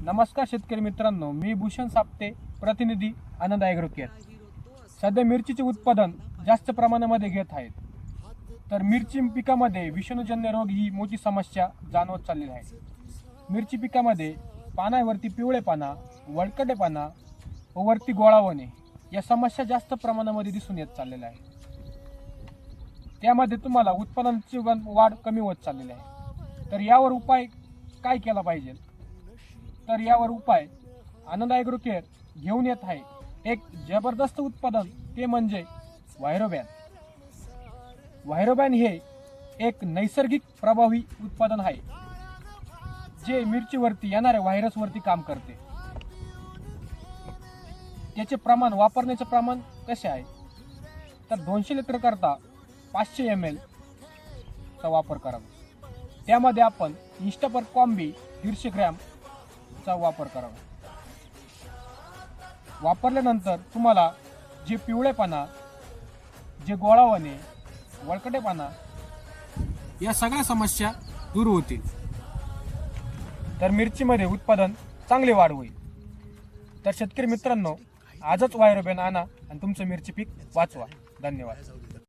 नमस्कार शेतकरी मित्रांनो, मी भूषण साप्ते, प्रतिनिधी आनंद ॲग्रो केअर. सध्या मिरचीचे उत्पादन जास्त प्रमाणामध्ये घेत आहेत. तर मिरची पिकामध्ये विषाणूजन्य रोग ही मोठी समस्या जाणवत चाललेली आहे. मिरची पिकामध्ये पानावरती पिवळेपणा, वळकटेपणा व वरती गोळा होणे या समस्या जास्त प्रमाणामध्ये दिसून येत चाललेल्या आहे. त्यामध्ये तुम्हाला उत्पादनाची वाढ कमी होत चाललेली आहे. तर यावर उपाय काय केला पाहिजे? तर यावर उपाय आनंद ॲग्रो केअर घेऊन येत आहे एक जबरदस्त उत्पादन, ते म्हणजे व्हायरोबॅन. व्हायरोबॅन हे एक नैसर्गिक प्रभावी उत्पादन आहे, जे मिरचीवरती येणाऱ्या व्हायरसवरती काम करते. त्याचे प्रमाण, वापरण्याचे प्रमाण कसे आहे? तर 200 लिटर करता 500 ml चा वापर करावा. त्यामध्ये आपण इंस्टापर कॉम्बी 150 ग्रॅम चा वापर करावा. वापरल्यानंतर तुम्हाला जे पिवळेपणा, जे गोळा होणे, वळकटेपणा या सगळ्या समस्या दूर होतील. तर मिरचीमध्ये उत्पादन चांगले वाढ होईल. तर शेतकरी मित्रांनो, आजच व्हायरोबॅन आणा आणि तुमचं मिरची पीक वाचवा. धन्यवाद.